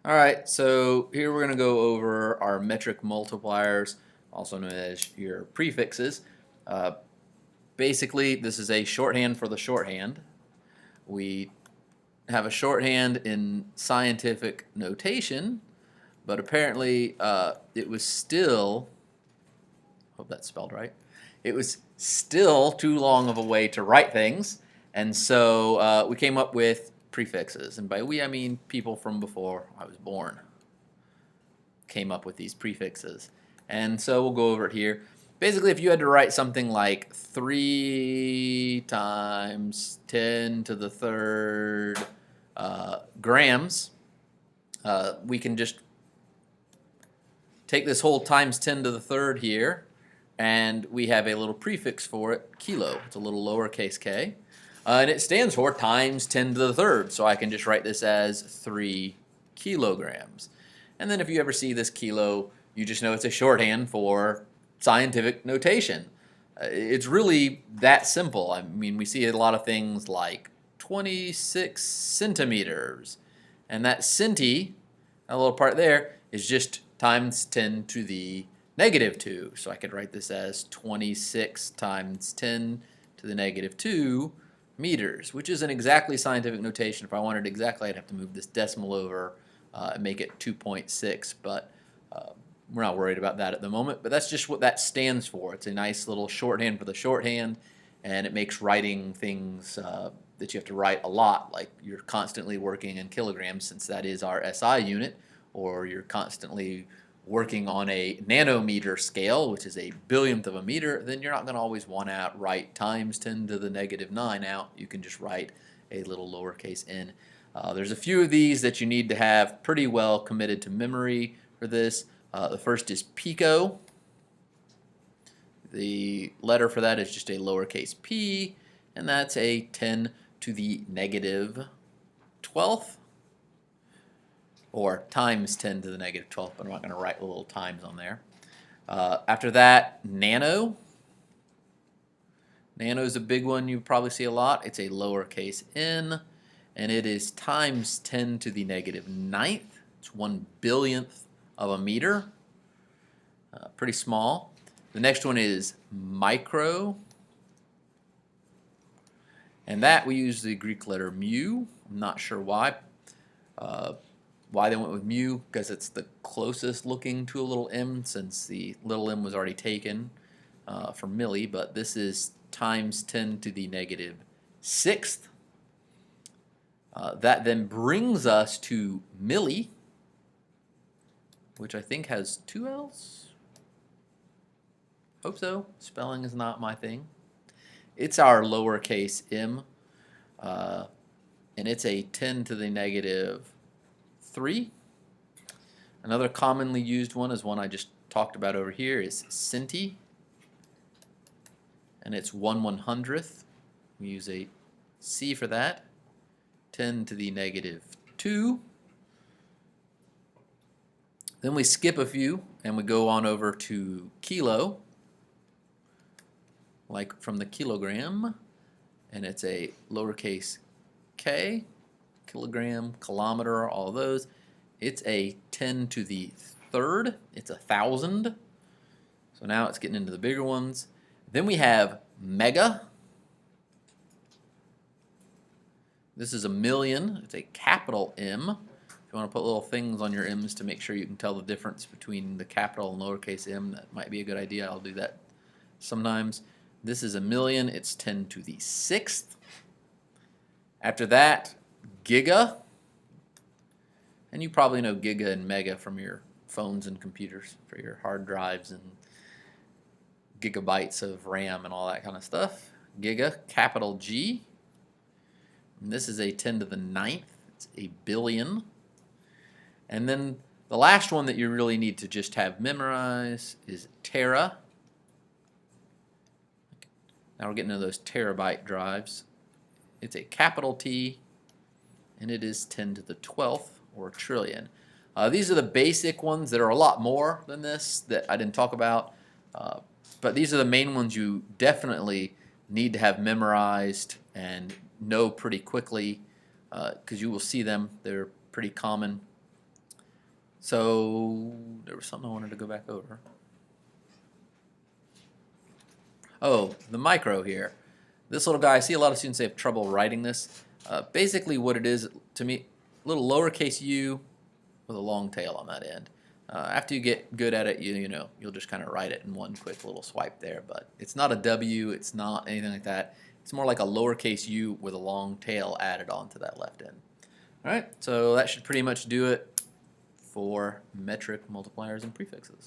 All right, so here we're going to go over our metric multipliers, also known as your prefixes. Uh, Basically, this is a shorthand for the shorthand. We have a shorthand in scientific notation, but apparently it was still, hope that's spelled right, it was still too long of a way to write things, and so we came up with prefixes. And by we, I mean people from before I was born came up with these prefixes. And so we'll go over it here. Basically, if you had to write something like 3 times 10 to the third grams, we can just take this whole times 10 to the third here, and we have a little prefix for it, kilo. It's a little lowercase k. And it stands for times 10 to the third, so I can just write this as 3 kilograms. And then if you ever see this kilo, you just know it's a shorthand for scientific notation. It's really that simple. I mean, we see a lot of things like 26 centimeters. And that centi, that little part there, is just times 10 to the negative 2. So I could write this as 26 times 10 to the negative 2 meters, which isn't exactly scientific notation. If I wanted it exactly, I'd have to move this decimal over and make it 2.6, but we're not worried about that at the moment. But that's just what that stands for. It's a nice little shorthand for the shorthand, and it makes writing things that you have to write a lot, like you're constantly working in kilograms, since that is our SI unit, or you're constantly working on a nanometer scale, which is a billionth of a meter, then you're not going to always want to write times 10 to the negative 9 out. You can just write a little lowercase n. There's a few of these that you need to have pretty well committed to memory for this. The first is pico. The letter for that is just a lowercase p, and that's a 10 to the negative 12th, or times 10 to the negative 12th, but I'm not going to write little times on there. After that, nano. Nano is a big one you probably see a lot. It's a lowercase n, and it is times 10 to the negative 9th. It's 1/1000th of a meter. Pretty small. The next one is micro, and that we use the Greek letter mu. I'm not sure why. Why they went with mu, because it's the closest looking to a little m, since the little m was already taken for milli, but this is times 10 to the negative 6th. That then brings us to milli, which I think has 2 L's. Hope so. Spelling is not my thing. It's our lowercase m, and it's a 10 to the negative 3. Another commonly used one is one I just talked about over here, is centi, and it's 1/100th. We use a c for that. 10 to the negative 2. Then we skip a few and we go on over to kilo, like from the kilogram, and it's a lowercase k, kilogram, kilometer, all those. It's a 10 to the third. It's 1,000. So now it's getting into the bigger ones. Then we have mega. This is a million. It's a capital M. If you want to put little things on your M's to make sure you can tell the difference between the capital and lowercase m, that might be a good idea. I'll do that sometimes. This is a million. It's 10 to the 6th. After that, giga. And you probably know giga and mega from your phones and computers for your hard drives and gigabytes of RAM and all that kind of stuff. Giga, capital G. And this is a 10 to the 9th. It's a billion. And then the last one that you really need to just have memorized is tera. Now we're getting into those terabyte drives. It's a capital T, and it is 10 to the 12th, or trillion. These are the basic ones. There are a lot more than this that I didn't talk about, but these are the main ones you definitely need to have memorized and know pretty quickly, because you will see them. They're pretty common. So there was something I wanted to go back over. Oh, the micro here. This little guy, I see a lot of students, they have trouble writing this. Basically what it is, to me, a little lowercase u with a long tail on that end. After you get good at it, you know, you'll just kind of write it in one quick little swipe there, but it's not a W, it's not anything like that. It's more like a lowercase u with a long tail added onto that left end. All right, so that should pretty much do it for metric multipliers and prefixes.